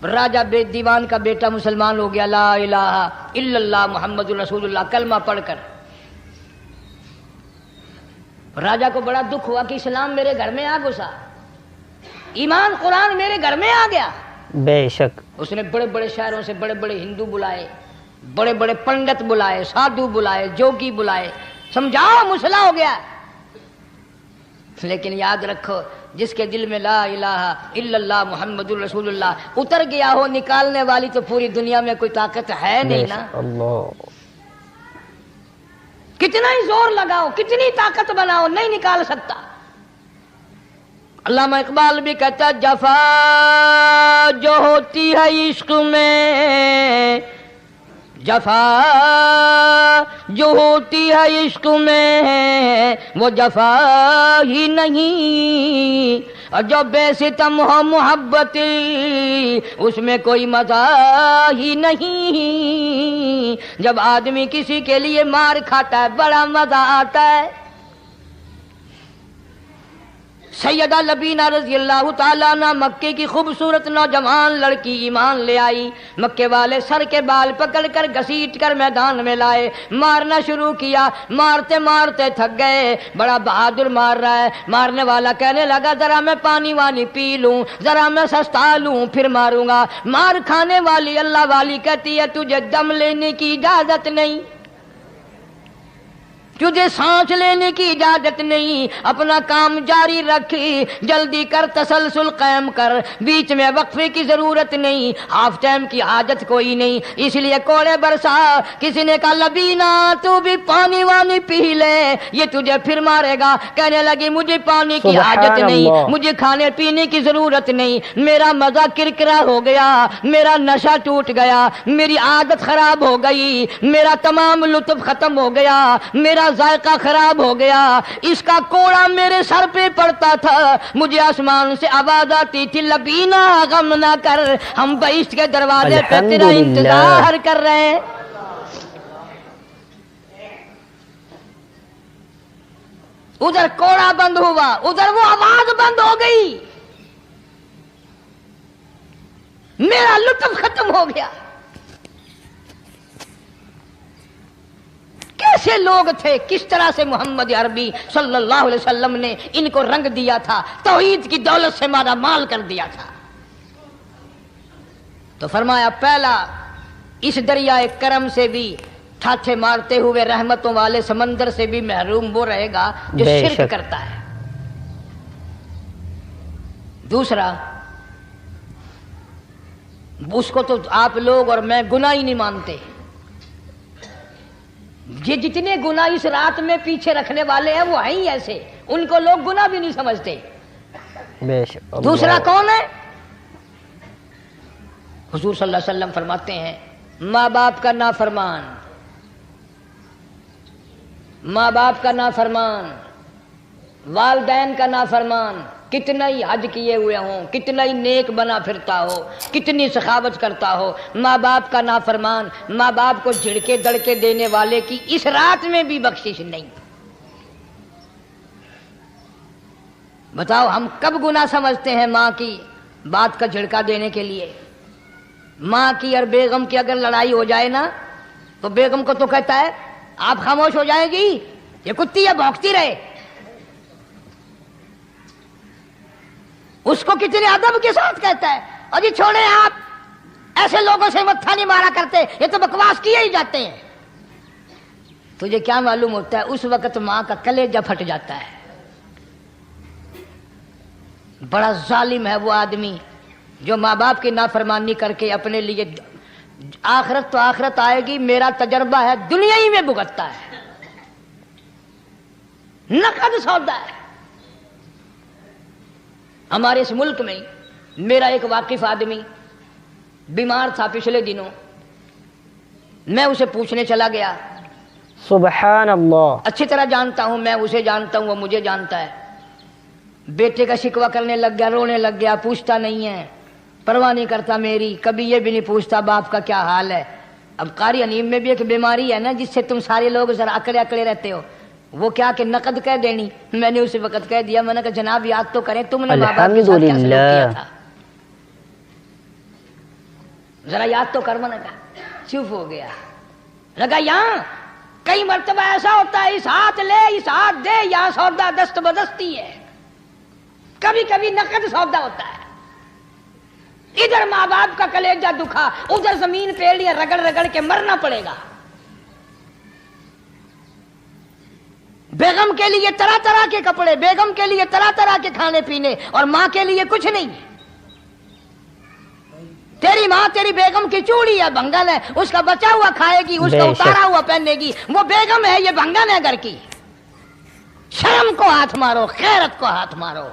راجہ دیوان کا بیٹا مسلمان ہو گیا لا الہ الا اللہ محمد الرسول اللہ کلمہ پڑھ کر. راجہ کو بڑا دکھ ہوا کہ اسلام میرے گھر میں آ گھسا ایمان قرآن میرے گھر میں آ گیا. بے شک. اس نے بڑے بڑے شہروں سے بڑے بڑے ہندو بلائے بڑے بڑے پنڈت بلائے سادھو بلائے جوگی بلائے سمجھاؤ مسئلہ ہو گیا. لیکن یاد رکھو جس کے دل میں لا الہ الا اللہ محمد الرسول اللہ اتر گیا ہو نکالنے والی تو پوری دنیا میں کوئی طاقت ہے نہیں نا. اللہ. کتنا ہی زور لگاؤ کتنی طاقت بناؤ نہیں نکال سکتا. علامہ اقبال بھی کہتا جفا جو ہوتی ہے عشق میں جفا جو ہوتی ہے عشق میں وہ جفا ہی نہیں اور جو بے ستم ہو محبت اس میں کوئی مزہ ہی نہیں. جب آدمی کسی کے لیے مار کھاتا ہے بڑا مزہ آتا ہے. سیدہ لبینہ رضی اللہ تعالیٰ عنہ مکے کی خوبصورت نوجوان لڑکی ایمان لے آئی. مکے والے سر کے بال پکڑ کر گھسیٹ کر میدان میں لائے مارنا شروع کیا. مارتے مارتے تھک گئے بڑا بہادر مار رہا ہے. مارنے والا کہنے لگا ذرا میں پانی وانی پی لوں ذرا میں سستا لوں پھر ماروں گا. مار کھانے والی اللہ والی کہتی ہے تجھے دم لینے کی اجازت نہیں تجھے سانس لینے کی اجازت نہیں. اپنا کام جاری رکھ جلدی کر تسلسل قائم کر بیچ میں وقفے کی ضرورت نہیں ہاف ٹائم کی حاجت کوئی نہیں. اس لیے کوڑے برسا. کسی نے کہا لبینہ تو بھی پانی وانی پی لے یہ تجھے پھر مارے گا. کہنے لگی مجھے پانی کی حاجت نہیں مجھے کھانے پینے کی ضرورت نہیں میرا مزہ کرکرا ہو گیا میرا نشہ ٹوٹ گیا میری عادت خراب ہو گئی میرا تمام لطف ختم ہو گیا میرا ذائقہ خراب ہو گیا. اس کا کوڑا میرے سر پہ پڑتا تھا مجھے آسمان سے آواز آتی تھی لبینہ غم نہ کر ہم بہشت کے دروازے پہ تیرا انتظار کر رہے ہیں. ادھر کوڑا بند ہوا ادھر وہ آواز بند ہو گئی میرا لطف ختم ہو گیا. کیسے لوگ تھے کس طرح سے محمد عربی صلی اللہ علیہ وسلم نے ان کو رنگ دیا تھا توحید کی دولت سے مالا مال کر دیا تھا. تو فرمایا پہلا اس دریائے کرم سے بھی ٹھاٹھے مارتے ہوئے رحمتوں والے سمندر سے بھی محروم وہ رہے گا جو شرک کرتا ہے. دوسرا اس کو تو آپ لوگ اور میں گناہ ہی نہیں مانتے. یہ جتنے گناہ اس رات میں پیچھے رکھنے والے ہیں وہ ہیں ہی ایسے ان کو لوگ گناہ بھی نہیں سمجھتے. دوسرا کون ہے حضور صلی اللہ علیہ وسلم فرماتے ہیں ماں باپ کا نافرمان ماں باپ کا نافرمان والدین کا نافرمان کتنا ہی حج کیے ہوئے ہوں، کتنا ہی نیک بنا پھرتا ہو، کتنی سخاوت کرتا ہو، ماں باپ کا نافرمان، ماں باپ کو جھڑکے دڑکے دینے والے کی اس رات میں بھی بخشش نہیں۔ بتاؤ ہم کب گناہ سمجھتے ہیں ماں کی بات کا جھڑکا دینے کے لیے؟ ماں کی اور بیگم کی اگر لڑائی ہو جائے نا تو بیگم کو تو کہتا ہے آپ خاموش ہو جائیں گی، یہ کتی ہے بھونکتی رہے۔ اس کو کتنے ادب کے ساتھ کہتا ہے اور یہ چھوڑے آپ ایسے لوگوں سے متھا نہیں مارا کرتے، یہ تو بکواس کیے ہی جاتے ہیں۔ تجھے کیا معلوم ہوتا ہے اس وقت ماں کا کلیجہ پھٹ جاتا ہے۔ بڑا ظالم ہے وہ آدمی جو ماں باپ کی نافرمانی کر کے اپنے لیے آخرت تو آخرت آئے گی، میرا تجربہ ہے دنیا ہی میں بھگتتا ہے، نقد سودا ہے۔ ہمارے اس ملک میں میرا ایک واقف آدمی بیمار تھا پچھلے دنوں، میں اسے پوچھنے چلا گیا، سبحان اللہ. اچھی طرح جانتا ہوں، میں اسے جانتا ہوں وہ مجھے جانتا ہے۔ بیٹے کا شکوہ کرنے لگ گیا، رونے لگ گیا، پوچھتا نہیں ہے، پرواہ نہیں کرتا میری، کبھی یہ بھی نہیں پوچھتا باپ کا کیا حال ہے۔ اب قاری انیم میں بھی ایک بیماری ہے نا جس سے تم سارے لوگ ذرا اکڑے اکڑے رہتے ہو، وہ کیا کہ نقد کہہ دینی۔ میں نے اسی وقت کہہ دیا، میں نے کہا جناب یاد تو کریں تم نے ماں باپ کے ساتھ کیا سلوک کیا تھا، ذرا یاد تو کر۔ میں نے کہا چپ ہو گیا، لگا یہاں کئی مرتبہ ایسا ہوتا ہے اس ہاتھ لے اس ہاتھ دے، یہاں سودا دست بدستی ہے، کبھی کبھی نقد سودا ہوتا ہے۔ ادھر ماں باپ کا کلیجہ دکھا، ادھر زمین پہ لیا رگڑ رگڑ کے مرنا پڑے گا۔ بیگم کے لیے طرح طرح کے کپڑے، بیگم کے لیے طرح طرح کے کھانے پینے، اور ماں کے لیے کچھ نہیں۔ تیری ماں تیری بیگم کی چوڑی ہے، بنگن ہے، اس کا بچا ہوا کھائے گی، اس کا اتارا ہوا پہنے گی، وہ بیگم ہے، یہ بنگن ہے گھر کی۔ شرم کو ہاتھ مارو، غیرت کو ہاتھ مارو۔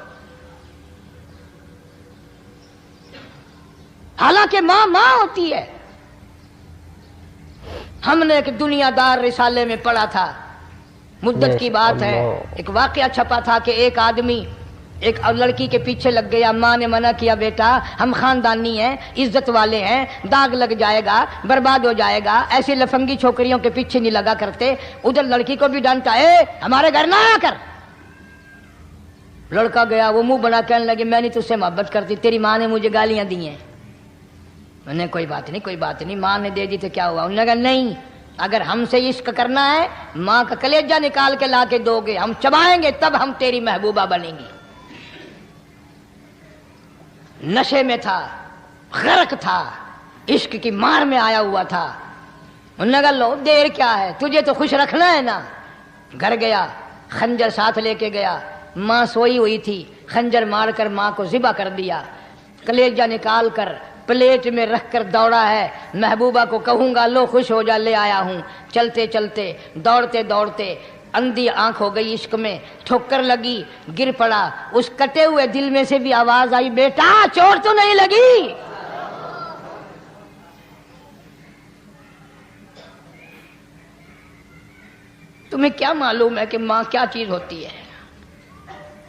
حالانکہ ماں ماں ہوتی ہے۔ ہم نے ایک دنیا دار رسالے میں پڑھا تھا، مدت کی بات ہے، ایک واقعہ چھپا تھا کہ ایک آدمی ایک لڑکی کے پیچھے لگ گیا، ماں نے منع کیا بیٹا ہم خاندانی ہیں، عزت والے ہیں، داغ لگ جائے گا، برباد ہو جائے گا، ایسی لفنگی چھوکریوں کے پیچھے نہیں لگا کرتے۔ ادھر لڑکی کو بھی ڈانٹا، ہمارے گھر نہ آیا کر۔ لڑکا گیا، وہ منہ بنا کہنے لگے میں نہیں تجھ سے محبت کرتی، تیری ماں نے مجھے گالیاں دی ہیں۔ میں نے کوئی بات نہیں کوئی بات نہیں، ماں نے دے دی تو کیا ہوا؟ انہوں نے کہا نہیں، اگر ہم سے عشق کرنا ہے ماں کا کلیجہ نکال کے لا کے دو گے، ہم چبائیں گے تب ہم تیری محبوبہ بنیں گی۔ نشے میں تھا، غرق تھا، عشق کی مار میں آیا ہوا تھا۔ انہوں نے کہا لو دیر کیا ہے، تجھے تو خوش رکھنا ہے نا۔ گھر گیا، خنجر ساتھ لے کے گیا، ماں سوئی ہوئی تھی، خنجر مار کر ماں کو ذبح کر دیا، کلیجہ نکال کر پلیٹ میں رکھ کر دوڑا ہے، محبوبہ کو کہوں گا لو خوش ہو جا، لے آیا ہوں۔ چلتے چلتے دوڑتے دوڑتے اندھی آنکھ ہو گئی عشق میں، ٹھوکر لگی، گر پڑا، اس کٹے ہوئے دل میں سے بھی آواز آئی بیٹا چوٹ تو نہیں لگی؟ تمہیں کیا معلوم ہے کہ ماں کیا چیز ہوتی ہے؟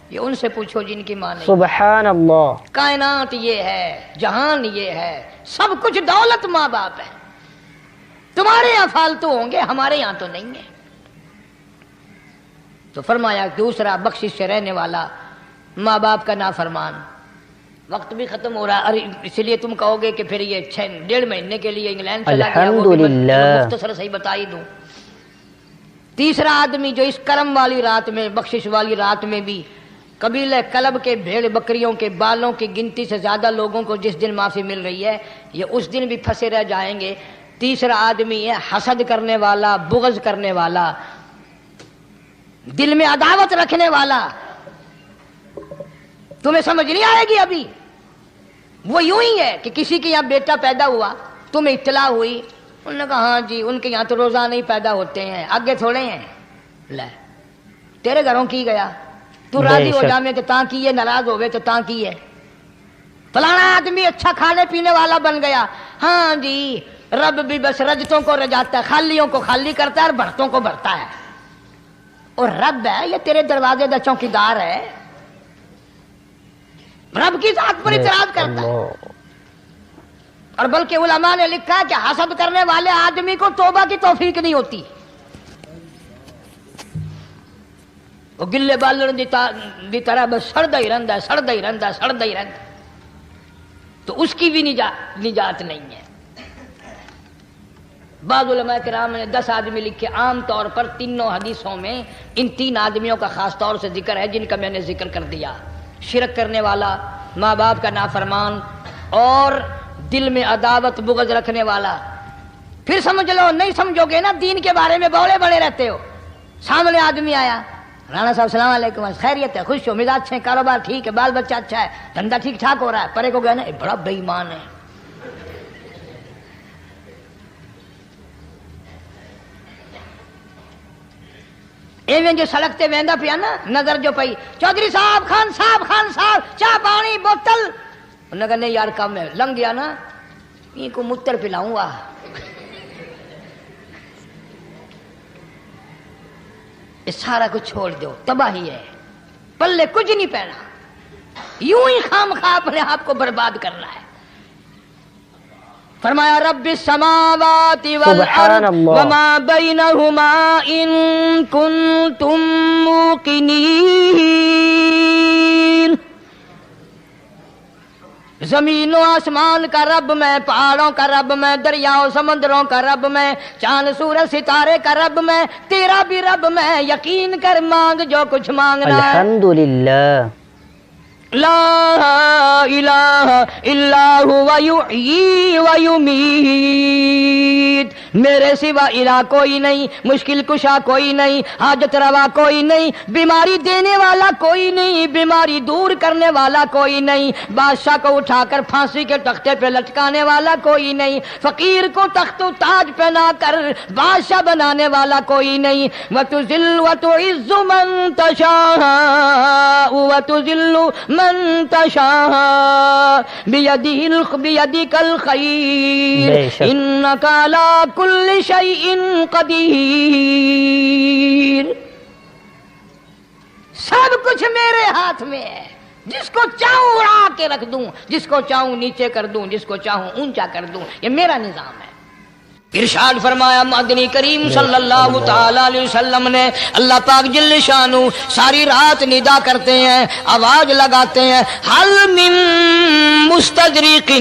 یہ ان سے پوچھو جن کی ماں نہیں۔ سبحان اللہ. کائنات یہ ہے، جہان یہ ہے، سب کچھ دولت ماں باپ ہے۔ تمہارے یہاں فالتو ہوں گے، ہمارے یہاں تو نہیں ہے۔ تو فرمایا دوسرا بخشش سے رہنے والا ماں باپ کا نافرمان۔ وقت بھی ختم ہو رہا ہے، اس لیے تم کہو گے کہ پھر یہ 1.5 مہینے کے لیے انگلینڈ چلا گیا، وہ بھی میں مختصر صحیح بتا ہی دوں۔ تیسرا آدمی جو اس کرم والی رات میں، بخشش والی رات میں بھی قبیلہ کلب کے بھیڑ بکریوں کے بالوں کی گنتی سے زیادہ لوگوں کو جس دن معافی مل رہی ہے، یہ اس دن بھی پھنسے رہ جائیں گے۔ تیسرا آدمی ہے حسد کرنے والا، بغض کرنے والا، دل میں عداوت رکھنے والا۔ تمہیں سمجھ نہیں آئے گی ابھی۔ وہ یوں ہی ہے کہ کسی کے یہاں بیٹا پیدا ہوا، تمہیں اطلاع ہوئی، انہوں نے کہا ہاں جی ان کے یہاں تو روزانہ ہی پیدا ہوتے ہیں، آگے تھوڑے ہیں۔ لے تیرے گھروں کی گیا، تو راضی ہو جا میں کہ تاں کی ہے، ناراض ہوئے تو تاں کی ہے۔ فلانا آدمی اچھا کھانے پینے والا بن گیا، ہاں جی رب بھی بس رجتوں کو رجاتا ہے، خالیوں کو خالی کرتا ہے اور بھرتوں کو بھرتا ہے۔ اور رب ہے یہ تیرے دروازے دا چوکیدار ہے، رب کی ذات پر اعتراض کرتا ہے. اور بلکہ علماء نے لکھا ہے کہ حسد کرنے والے آدمی کو توبہ کی توفیق نہیں ہوتی. وہ گلے بالن دی طرح بس سڑدا ہی رہندا ہے. تو اس کی بھی نجات نہیں ہے. بعض علماء کرام نے 10 آدمی لکھے. عام طور پر تینوں حدیثوں میں ان 3 آدمیوں کا خاص طور سے ذکر ہے جن کا میں نے ذکر کر دیا. شرک کرنے والا، ماں باپ کا نافرمان، اور دل میں عداوت بغض رکھنے والا. پھر سمجھ لو، نہیں سمجھو گے نا دین کے بارے میں بولے بڑے رہتے ہو. سامنے آدمی آیا، رانا صاحب السلام علیکم، خیریت ہے، خوش ہو، مزاج اچھے، کاروبار ٹھیک ہے، بال بچہ اچھا ہے، دھندا ٹھیک ٹھاک ہو رہا ہے. پرے کو گیا نا، بڑا بے ایمان ہے. ایویں جو سڑک تے ویندا پیا نا، نظر جو پئی، چودھری صاحب، خان صاحب چاہ پانی بوتل. انہوں نے کہا نہیں یار کم ہے، لنگ گیا نا یہ کو متر پلاؤں گا. یہ سارا کچھ چھوڑ دو، تباہی ہے، پلے کچھ نہیں پہنا، یوں ہی خام خواہ اپنے آپ کو برباد کرنا ہے. فرمایا رب السماوات والارض وما بینہما ان کنتم موقنین. زمین و آسمان کا رب میں، پہاڑوں کا رب میں، دریاؤں سمندروں کا رب میں، چاند سورج ستارے کا رب میں، تیرا بھی رب میں. یقین کر مانگ جو کچھ مانگنا ہے. الحمدللہ. لا الہ الا ہوا یحیی و یمیت. میرے سوا الہ کوئی نہیں، مشکل کشا کوئی نہیں، حاجت روا کوئی نہیں، بیماری دینے والا کوئی نہیں، بیماری دور کرنے والا کوئی نہیں، بادشاہ کو اٹھا کر پھانسی کے تختے پہ لٹکانے والا کوئی نہیں، فقیر کو تخت و تاج پہنا کر بادشاہ بنانے والا کوئی نہیں. وَتُذِلُّ وَتُعِزُّ مَن تَشَاءُ وَتُذِلُّ من تشاء بيدك الخير انك على كل شيء قدير. سب کچھ میرے ہاتھ میں ہے. جس کو چاہوں اڑا کے رکھ دوں، جس کو چاہوں نیچے کر دوں، جس کو چاہوں اونچا کر دوں. یہ میرا نظام ہے. ارشاد فرمایا مدنی کریم صلی اللہ تعالی علیہ وسلم نے، اللہ پاک جل شانہ ساری رات ندا کرتے ہیں، آواز لگاتے ہیں، حل من مستدرک.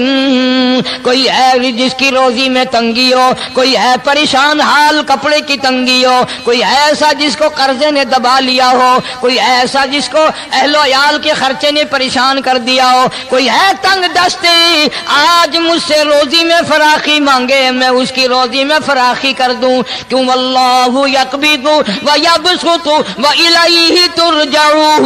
کوئی ہے جس کی روزی میں تنگی ہو، کوئی ہے پریشان حال کپڑے کی تنگی ہو، کوئی ایسا جس کو قرضے نے دبا لیا ہو، کوئی ایسا جس کو اہل و عیال کے خرچے نے پریشان کر دیا ہو، کوئی ہے تنگ دستی، آج مجھ سے روزی میں فراخی مانگے، میں اس کی روزی میں فراخی کر دوں. کیوں واللہ یقبض ویبسط والیہ ترجعون.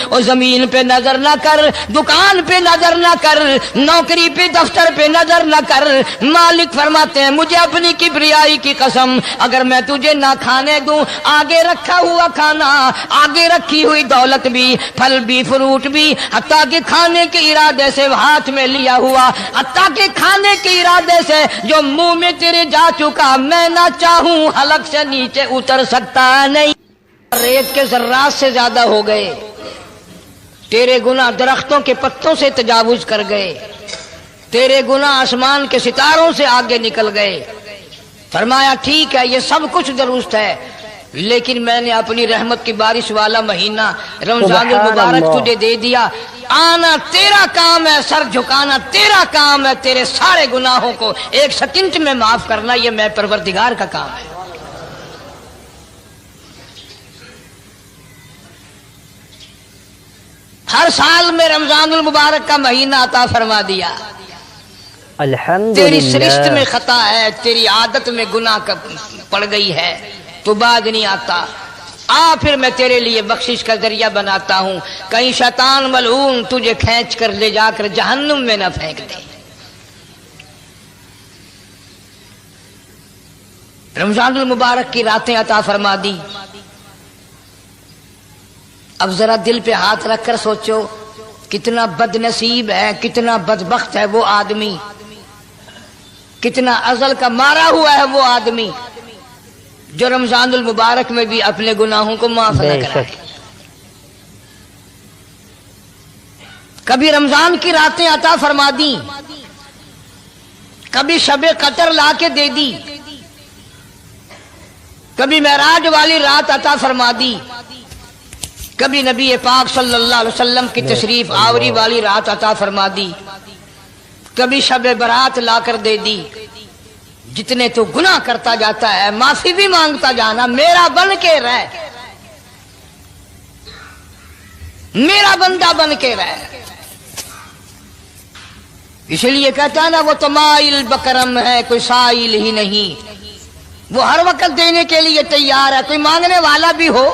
اور زمین پہ نظر نہ کر، دکان پہ نظر نہ کر، نوکری پہ دفتر پہ نظر نہ کر. مالک فرماتے ہیں مجھے اپنی کبریائی کی قسم، اگر میں تجھے نہ کھانے دوں، آگے رکھا ہوا کھانا، آگے رکھی ہوئی دولت بھی، پھل بھی، فروٹ بھی، حتیٰ کہ کھانے کے ارادے سے ہاتھ میں لیا ہوا، حتیٰ کہ کھانے کے ارادے سے جو منہ میں تیرے جا چکا، میں نہ چاہوں حلق سے نیچے اتر سکتا نہیں. ریت کے ذرات سے زیادہ ہو گئے، تیرے گناہ درختوں کے پتوں سے تجاوز کر گئے، تیرے گناہ آسمان کے ستاروں سے آگے نکل گئے. فرمایا ٹھیک ہے یہ سب کچھ درست ہے، لیکن میں نے اپنی رحمت کی بارش والا مہینہ رمضان المبارک تجھے دے دیا. آنا تیرا کام ہے، سر جھکانا تیرا کام ہے، تیرے سارے گناہوں کو ایک سیکنڈ میں معاف کرنا یہ میں پروردگار کا کام ہے. ہر سال میں رمضان المبارک کا مہینہ عطا فرما دیا. الحمدللہ. تیری سرشت میں خطا ہے، تیری عادت میں گناہ پڑ گئی ہے، تو بعد نہیں آتا. پھر میں تیرے لیے بخشش کا ذریعہ بناتا ہوں، کہیں شیطان ملعون تجھے کھینچ کر لے جا کر جہنم میں نہ پھینک دے. رمضان المبارک کی راتیں عطا فرما دی. اب ذرا دل پہ ہاتھ رکھ کر سوچو کتنا بد نصیب ہے، کتنا بدبخت ہے وہ آدمی، کتنا ازل کا مارا ہوا ہے وہ آدمی جو رمضان المبارک میں بھی اپنے گناہوں کو معاف نہ کرائے. کبھی رمضان کی راتیں عطا فرما دی، کبھی شب قدر لا کے دے دی، کبھی معراج والی رات عطا فرما دی، کبھی نبی پاک صلی اللہ علیہ وسلم کی تشریف آوری والی رات عطا فرما دی، کبھی شب برات لا کر دے دی۔ جتنے تو گناہ کرتا جاتا ہے معافی بھی مانگتا جانا، میرا بن کے رہ، میرا بندہ بن کے رہ۔ اس لیے کہتا ہے نا وہ تمائل بکرم ہے کوئی سائل ہی نہیں، وہ ہر وقت دینے کے لیے تیار ہے، کوئی مانگنے والا بھی ہو۔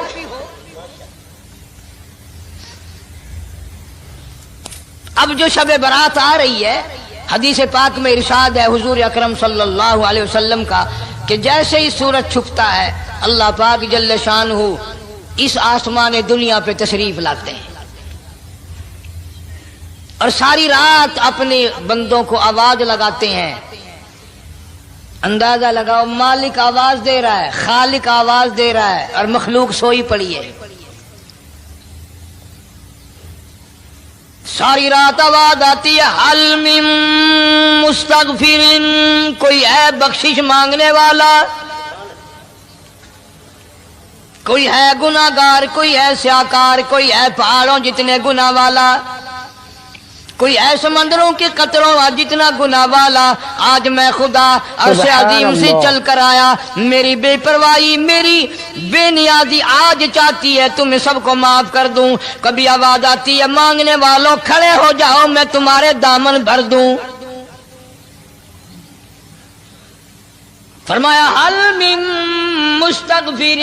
اب جو شب برات آ رہی ہے، حدیث پاک میں ارشاد ہے حضور اکرم صلی اللہ علیہ وسلم کا کہ جیسے ہی سورج چھپتا ہے اللہ پاک جل شانہ اس آسمان دنیا پہ تشریف لاتے ہیں اور ساری رات اپنے بندوں کو آواز لگاتے ہیں۔ اندازہ لگاؤ، مالک آواز دے رہا ہے، خالق آواز دے رہا ہے اور مخلوق سوئی پڑی ہے۔ ساری رات آواز آتی ہے حل من مستغفر، کوئی ہے بخشش مانگنے والا، کوئی ہے گناہ گار، کوئی ہے سیاکار، کوئی ہے پہاڑوں جتنے گناہ والا، کوئی ہے سمندروں کے قطروں جتنا گناہ والا۔ آج میں خدا عرش عظیم سے چل کر آیا، میری بے پرواہی، میری بے نیازی آج چاہتی ہے تمہیں سب کو معاف کر دوں۔ کبھی آواز آتی ہے مانگنے والوں کھڑے ہو جاؤ میں تمہارے دامن بھر دوں۔ فرمایا حل من مستغفر،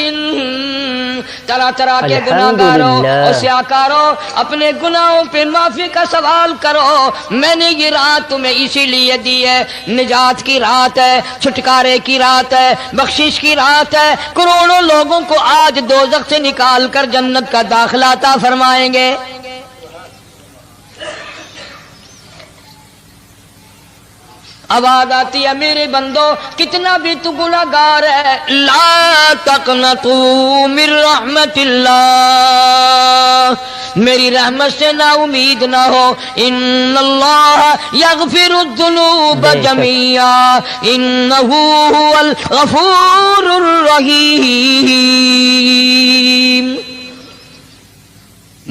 طرح طرح کے گناہ گاروں اور سیاکاروں اپنے گناہوں پہ معافی کا سوال کرو۔ میں نے یہ رات تمہیں اسی لیے دی ہے، نجات کی رات ہے، چھٹکارے کی رات ہے، بخشش کی رات ہے۔ کروڑوں لوگوں کو آج دوزخ سے نکال کر جنت کا داخلہ عطا فرمائیں گے۔ آواز آتی ہے میرے بندو کتنا بھی تو گناہ گار ہے، لا تقنطوا من رحمت اللہ، میری رحمت سے نا امید نہ ہو۔ ان اللہ یغفر الذنوب جميعا انہ هو الغفور الرحیم۔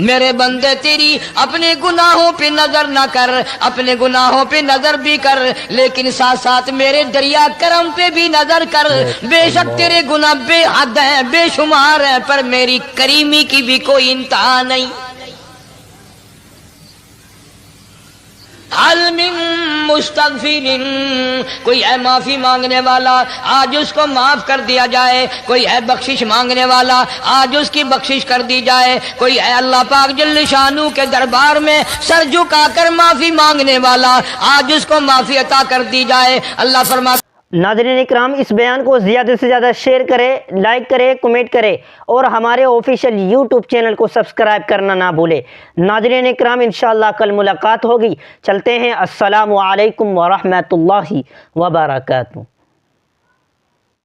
میرے بندے تیری اپنے گناہوں پہ نظر نہ کر، اپنے گناہوں پہ نظر بھی کر لیکن ساتھ ساتھ میرے دریا کرم پہ بھی نظر کر۔ بے شک تیرے گناہ بے حد ہیں، بے شمار ہیں، پر میری کریمی کی بھی کوئی انتہا نہیں۔ حل من مستغفر، کوئی ہے معافی مانگنے والا آج اس کو معاف کر دیا جائے، کوئی ہے بخشش مانگنے والا آج اس کی بخشش کر دی جائے، کوئی ہے اللہ پاک جل شانہ کے دربار میں سر جھکا کر معافی مانگنے والا آج اس کو معافی عطا کر دی جائے۔ اللہ فرماتا ناظرین اکرام اس بیان کو زیادہ سے زیادہ شیئر کریں، لائک کریں، کمنٹ کریں اور ہمارے آفیشیل یوٹیوب چینل کو سبسکرائب کرنا نہ بھولیں۔ ناظرین اکرام انشاءاللہ کل ملاقات ہوگی۔ چلتے ہیں، السلام علیکم ورحمۃ اللہ وبرکاتہ۔